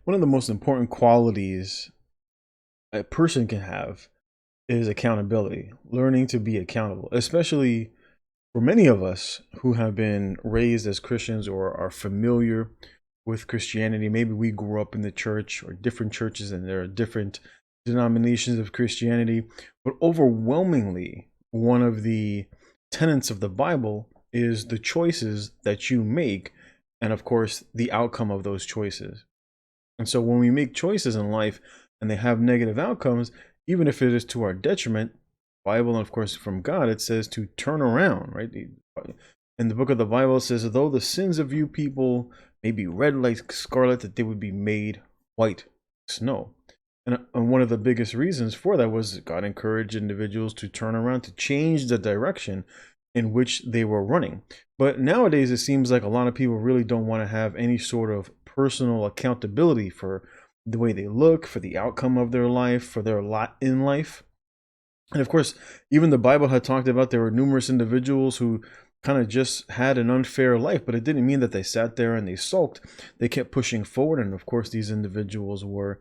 One of the most important qualities a person can have is accountability, learning to be accountable, especially for many of us who have been raised as Christians or are familiar with Christianity. Maybe we grew up in the church or different churches and there are different denominations of Christianity, but overwhelmingly, one of the tenets of the Bible is the choices that you make, and of course, the outcome of those choices. And so when we make choices in life and they have negative outcomes, even if it is to our detriment, Bible and of course from God, it says to turn around, right? In the book of the Bible, it says, though the sins of you people may be red like scarlet, that they would be made white like snow. And one of the biggest reasons for that was God encouraged individuals to turn around, to change the direction in which they were running. But nowadays, it seems like a lot of people really don't want to have any sort of personal accountability for the way they look, for the outcome of their life, for their lot in life. And of course, even the Bible had talked about there were numerous individuals who kind of just had an unfair life, but it didn't mean that they sat there and they sulked. They kept pushing forward. And of course, these individuals were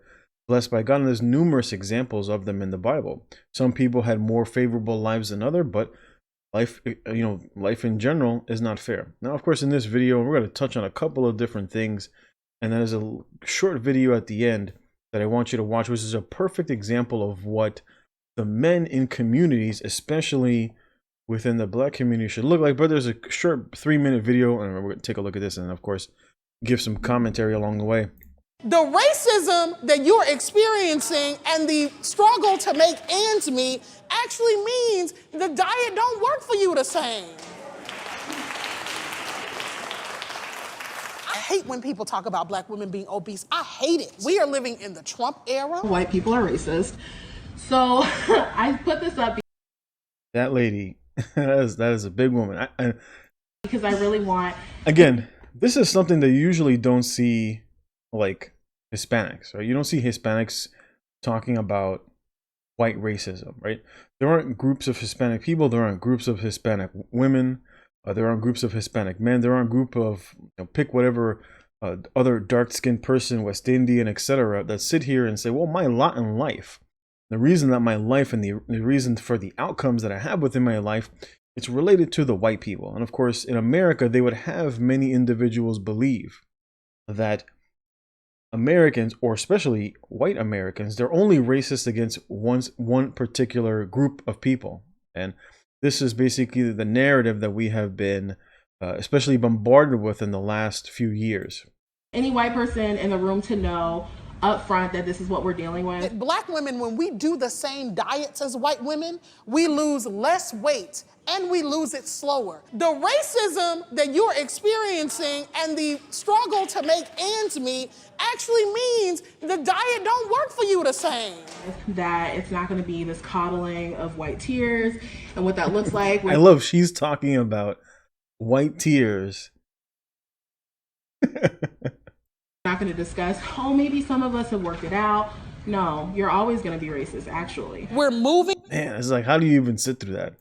blessed by God. And there's numerous examples of them in the Bible. Some people had more favorable lives than others, but life, life in general is not fair. Now, of course, in this video, we're going to touch on a couple of different things. And then there's a short video at the end that I want you to watch, which is a perfect example of what the men in communities, especially within the Black community, should look like. But there's a short 3-minute video, and we're going to take a look at this and, of course, give some commentary along the way. The racism that you're experiencing and the struggle to make ends meet actually means the diet don't work for you the same. I hate when people talk about Black women being obese. I hate it. We are living in the Trump era. White people are racist. So I put this up That lady, that is a big woman. because I really want... Again, this is something that you usually don't see, like Hispanics, right? You don't see Hispanics talking about white racism, right? There aren't groups of Hispanic people. There aren't groups of Hispanic women. There aren't groups of Hispanic men. There aren't group of, pick whatever other dark-skinned person, West Indian, etc., that sit here and say, well, my lot in life, the reason that my life and the reason for the outcomes that I have within my life, it's related to the white people. And of course, in America, they would have many individuals believe that Americans, or especially white Americans, they're only racist against one particular group of people. And this is basically the narrative that we have been especially bombarded with in the last few years. Any white person in the room to know up front that this is what we're dealing with. Black women, when we do the same diets as white women, we lose less weight and we lose it slower. The racism that you're experiencing and the struggle to make ends meet actually means the diet don't work for you the same. That it's not going to be this coddling of white tears and what that looks like. I love she's talking about white tears. Not going to discuss, oh, maybe some of us have worked it out. No, you're always going to be racist, actually. We're moving. Man, it's like, how do you even sit through that?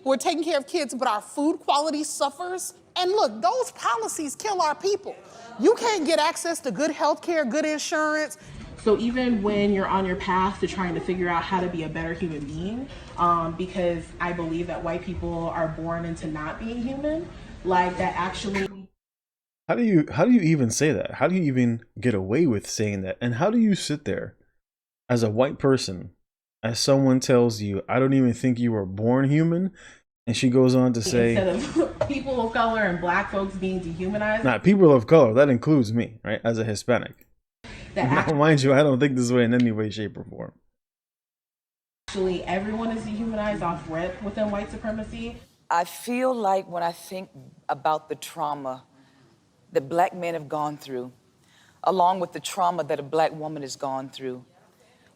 We're taking care of kids, but our food quality suffers. And look, those policies kill our people. You can't get access to good health care, good insurance. So even when you're on your path to trying to figure out how to be a better human being, because I believe that white people are born into not being human, like that actually... How do you even say that? How do you even get away with saying that? And how do you sit there as a white person, as someone tells you, I don't even think you were born human, and she goes on to say, instead of people of color and Black folks being dehumanized. Nah, people of color, that includes me, right? As a Hispanic. Now, mind you, I don't think this way in any way, shape, or form. Actually, everyone is dehumanized off rip within white supremacy. I feel like when I think about the trauma that Black men have gone through, along with the trauma that a Black woman has gone through,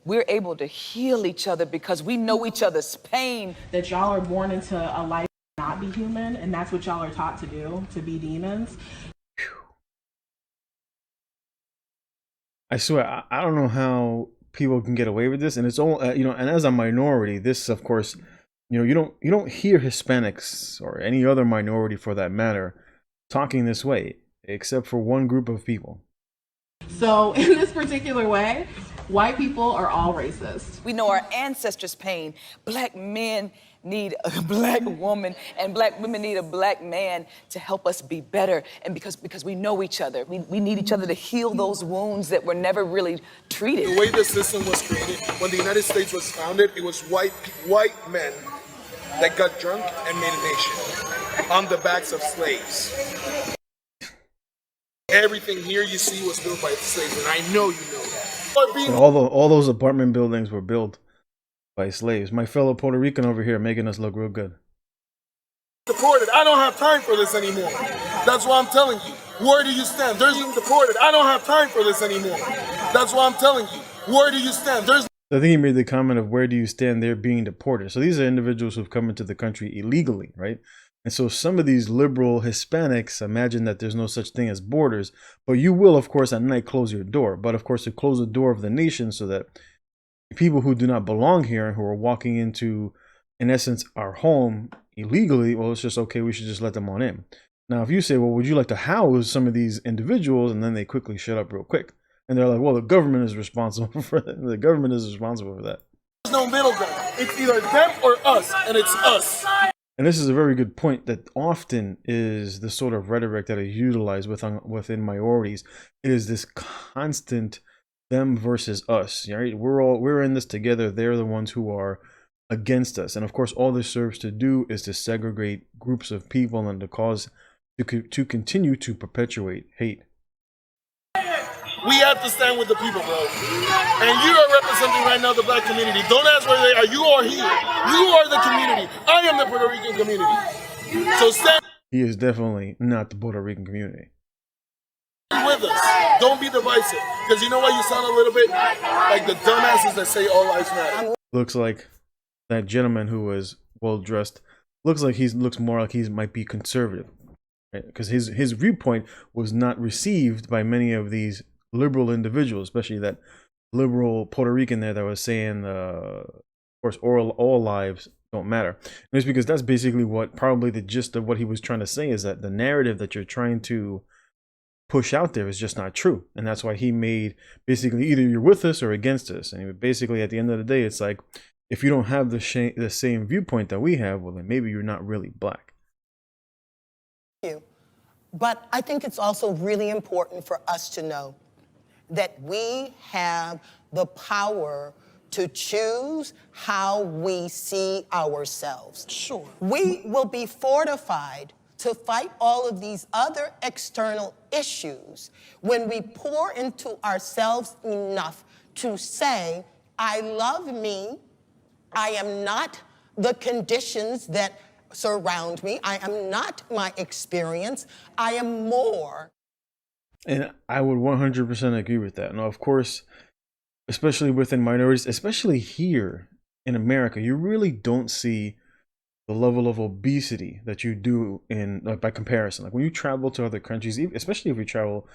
we're able to heal each other because we know each other's pain. That y'all are born into a life not be human, and that's what y'all are taught to do, to be demons. I swear, I don't know how people can get away with this, and it's all and as a minority, this, of course, you don't hear Hispanics or any other minority for that matter talking this way, except for one group of people. So in this particular way, white people are all racist. We know our ancestors' pain. Black men need a black woman, and black women need a black man to help us be better. And because we know each other, we need each other to heal those wounds that were never really treated. The way the system was created, when the United States was founded, it was white men that got drunk and made a nation on the backs of slaves. Everything here you see was built by slaves, and I know you know that. And all those apartment buildings were built by slaves. My fellow Puerto Rican over here making us look real good. Deported. I don't have time for this anymore. That's why I'm telling you. Where do you stand? There's being deported. I don't have time for this anymore. That's why I'm telling you. Where do you stand? There's. I think he made the comment of where do you stand? They're being deported. So these are individuals who've come into the country illegally, right? And so some of these liberal Hispanics imagine that there's no such thing as borders, but you will, of course, at night close your door. But of course, you close the door of the nation so that people who do not belong here and who are walking into, in essence, our home illegally, well, it's just okay. We should just let them on in. Now, if you say, well, would you like to house some of these individuals? And then they quickly shut up real quick. And they're like, well, the government is responsible for that. The government is responsible for that. There's no middle ground. It's either them or us, and it's us. And this is a very good point that often is the sort of rhetoric that is utilized within minorities. It is this constant them versus us, right? We're in this together. They're the ones who are against us. And of course, all this serves to do is to segregate groups of people and to continue to perpetuate hate. We have to stand with the people, bro. And you are representing right now the black community. Don't ask where they are. You are here. You are the community. I am the Puerto Rican community. So stand. He is definitely not the Puerto Rican community. With us. Don't be divisive. Because you know what? You sound a little bit like the dumbasses that say all lives matter. Looks like that gentleman who was well dressed looks more like he might be conservative, right? Because his viewpoint was not received by many of these liberal individuals, especially that liberal Puerto Rican there that was saying, of course, all lives don't matter. And it's because that's basically what probably the gist of what he was trying to say is that the narrative that you're trying to push out there is just not true. And that's why he made basically either you're with us or against us. And basically at the end of the day, it's like, if you don't have the same viewpoint that we have, well, then maybe you're not really black. But I think it's also really important for us to know that we have the power to choose how we see ourselves. Sure. We will be fortified to fight all of these other external issues when we pour into ourselves enough to say, I love me, I am not the conditions that surround me, I am not my experience, I am more. And I would 100% agree with that. Now, of course, especially within minorities, especially here in America, you really don't see the level of obesity that you do in by comparison. Like when you travel to other countries, especially if you travel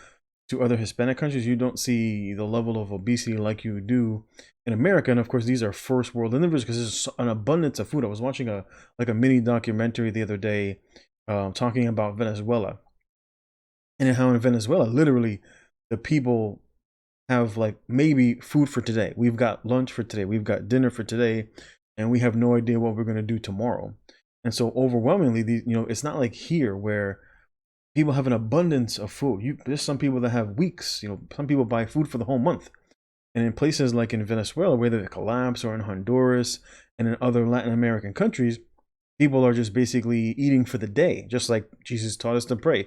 to other Hispanic countries, you don't see the level of obesity like you do in America. And of course, these are first world individuals because there's an abundance of food. I was watching a mini documentary the other day talking about Venezuela. And how in Venezuela, literally, the people have like maybe food for today. We've got lunch for today. We've got dinner for today. And we have no idea what we're going to do tomorrow. And so overwhelmingly, it's not like here where people have an abundance of food. There's some people that have weeks. Some people buy food for the whole month. And in places like in Venezuela, whether it collapsed, or in Honduras and in other Latin American countries, people are just basically eating for the day, just like Jesus taught us to pray.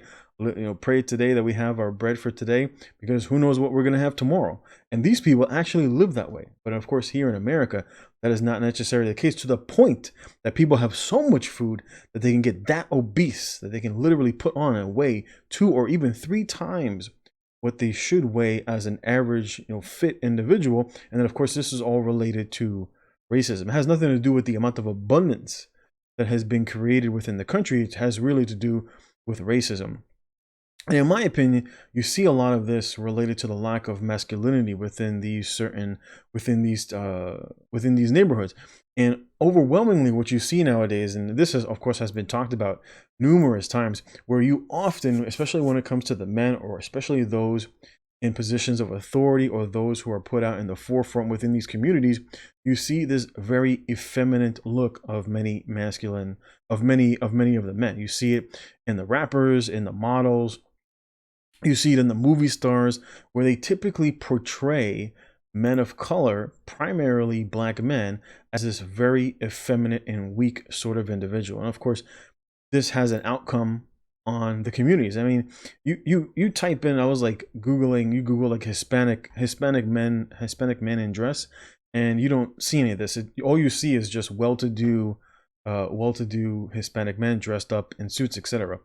Pray today that we have our bread for today, because who knows what we're going to have tomorrow. And these people actually live that way. But of course, here in America, that is not necessarily the case, to the point that people have so much food that they can get that obese that they can literally put on and weigh 2 or even 3 times what they should weigh as an average, fit individual. And then, of course, this is all related to racism. It has nothing to do with the amount of abundance that has been created within the country. It has really to do with racism. And in my opinion, you see a lot of this related to the lack of masculinity within these neighborhoods. And overwhelmingly, what you see nowadays, and this is, of course, has been talked about numerous times, where you often, especially when it comes to the men, or especially those in positions of authority or those who are put out in the forefront within these communities, you see this very effeminate look of many of many of the men. You see it in the rappers, in the models. You see it in the movie stars, where they typically portray men of color, primarily black men, as this very effeminate and weak sort of individual. And of course, this has an outcome on the communities. I mean, you type in, I was like Googling, you Google like Hispanic men in dress, and you don't see any of this. All you see is just well-to-do Hispanic men dressed up in suits, etc.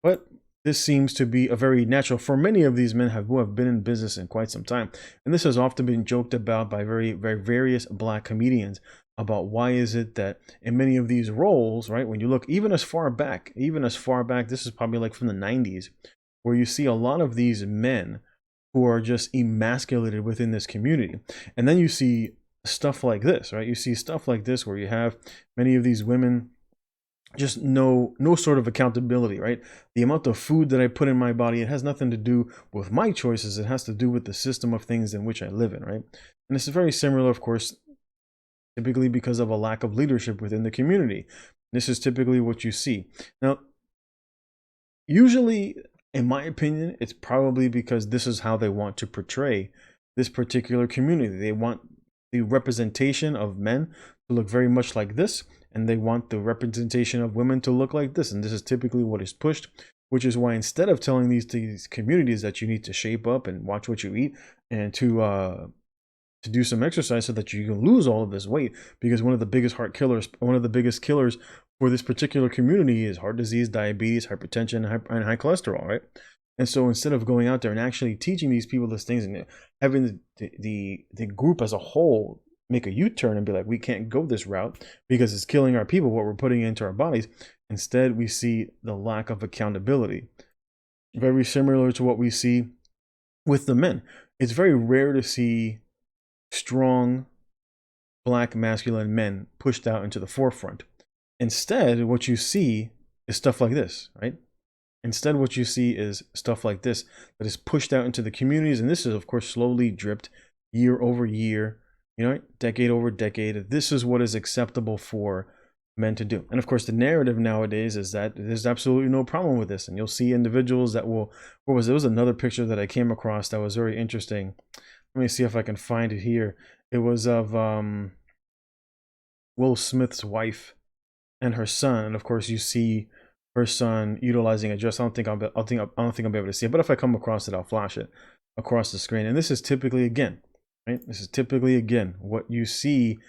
But this seems to be a very natural for many of these men who have been in business in quite some time. And this has often been joked about by very various black comedians about why is it that in many of these roles, right, when you look even as far back, this is probably like from the 90s, where you see a lot of these men who are just emasculated within this community. And then you see stuff like this, right? You see stuff like this where you have many of these women just no sort of accountability, right? The amount of food that I put in my body, it has nothing to do with my choices. It has to do with the system of things in which I live in, right? And this is very similar, of course, typically because of a lack of leadership within the community. This is typically what you see. Now, usually, in my opinion, it's probably because this is how they want to portray this particular community. They want the representation of men to look very much like this, and they want the representation of women to look like this. And this is typically what is pushed, which is why instead of telling these communities that you need to shape up and watch what you eat and to do some exercise so that you can lose all of this weight, because one of the biggest killers for this particular community is heart disease, diabetes, hypertension, and high cholesterol, right? And so instead of going out there and actually teaching these people these things and having the group as a whole make a U-turn and be like, we can't go this route because it's killing our people, what we're putting into our bodies, instead we see the lack of accountability. Very similar to what we see with the men. It's very rare to see strong black masculine men pushed out into the forefront. Instead, what you see is stuff like this, right? Instead, what you see is stuff like this that is pushed out into the communities. And this is, of course, slowly dripped year over year, decade over decade. This is what is acceptable for men to do. And of course, the narrative nowadays is that there's absolutely no problem with this. And you'll see individuals that will, there was another picture that I came across that was very interesting. Let me see if I can find it here. It was of Will Smith's wife and her son, and of course you see her son utilizing a dress. I don't think I'll be able to see it, but if I come across it, I'll flash it across the screen. And this is typically again, right? This is typically again what you see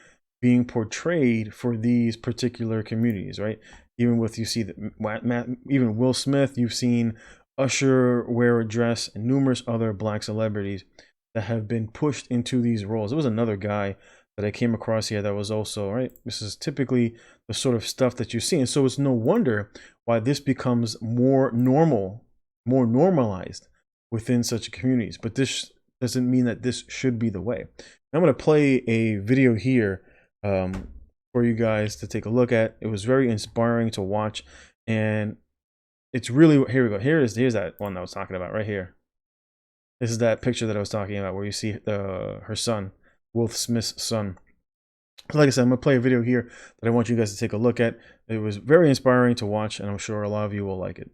being portrayed for these particular communities, right? Even with even Will Smith, you've seen Usher wear a dress, and numerous other black celebrities that have been pushed into these roles. There was another guy that I came across here that was also, right? This is typically the sort of stuff that you see. And so it's no wonder why this becomes more normalized within such communities. But this doesn't mean that this should be the way. I'm going to play a video here for you guys to take a look at. It was very inspiring to watch. And it's really, here we go. Here's that one that I was talking about right here. This is that picture that I was talking about where you see her son, Will Smith's son. Like I said, I'm going to play a video here that I want you guys to take a look at. It was very inspiring to watch, and I'm sure a lot of you will like it.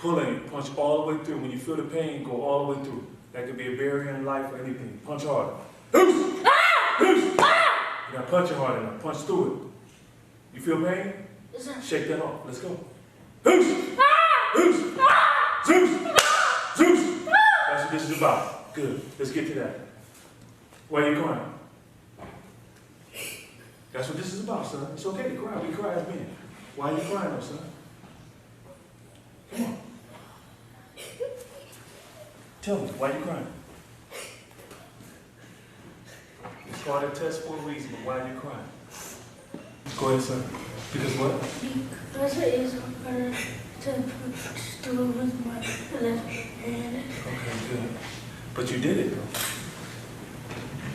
Pull in, punch all the way through. When you feel the pain, go all the way through. That could be a barrier in life or anything. Punch harder. You gotta punch it harder now. Punch through it. You feel pain? Shake that off. Let's go. Zeus! That's what this is about. Good. Let's get to that. Why are you crying? That's what this is about, son. It's okay to cry. We cry as men. Why are you crying, though, son? Come on. Tell me, why are you crying? It's called a test for a reason, but why are you crying? Go ahead, son. Because what? Because it is harder to do it with my left hand. Okay, good. But you did it, though.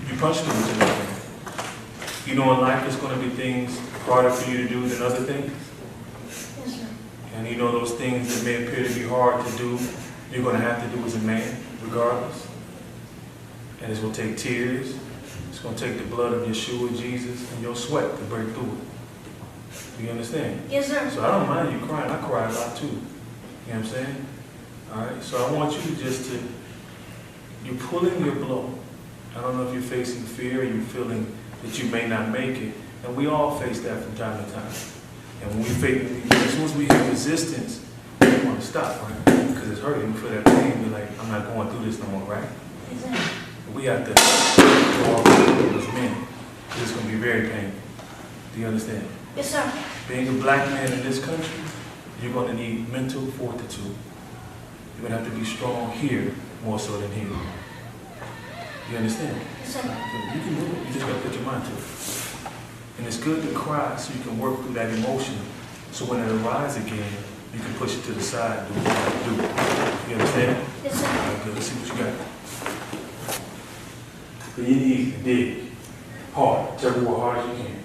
You punched me with your left hand. You know in life there's going to be things harder for you to do than other things? Yes, sir. And you know those things that may appear to be hard to do, you're going to have to do as a man, regardless. And it's going to take tears. It's going to take the blood of Yeshua, Jesus, and your sweat to break through it. You understand? Yes, sir. So I don't mind you crying. I cry a lot too. You know what I'm saying? All right. So I want you just to, you're pulling your blow. I don't know if you're facing fear or you're feeling that you may not make it. And we all face that from time to time. And when we face, as soon as we hit resistance, we want to stop, right? Because it's hurting. We feel that pain. We're like, I'm not going through this no more, right? Yes, sir. We have to go off as men. It's going to be very painful. Do you understand? Yes, sir. Being a black man in this country, you're going to need mental fortitude. You're going to have to be strong here more so than here. You understand? Yes, sir. You can do it. You just got to put your mind to it. And it's good to cry so you can work through that emotion. So when it arises again, you can push it to the side and do what you got to do. You understand? Yes, sir. All right, good. Let's see what you got. Bend your knees and dig hard. Tell me what hard as you can.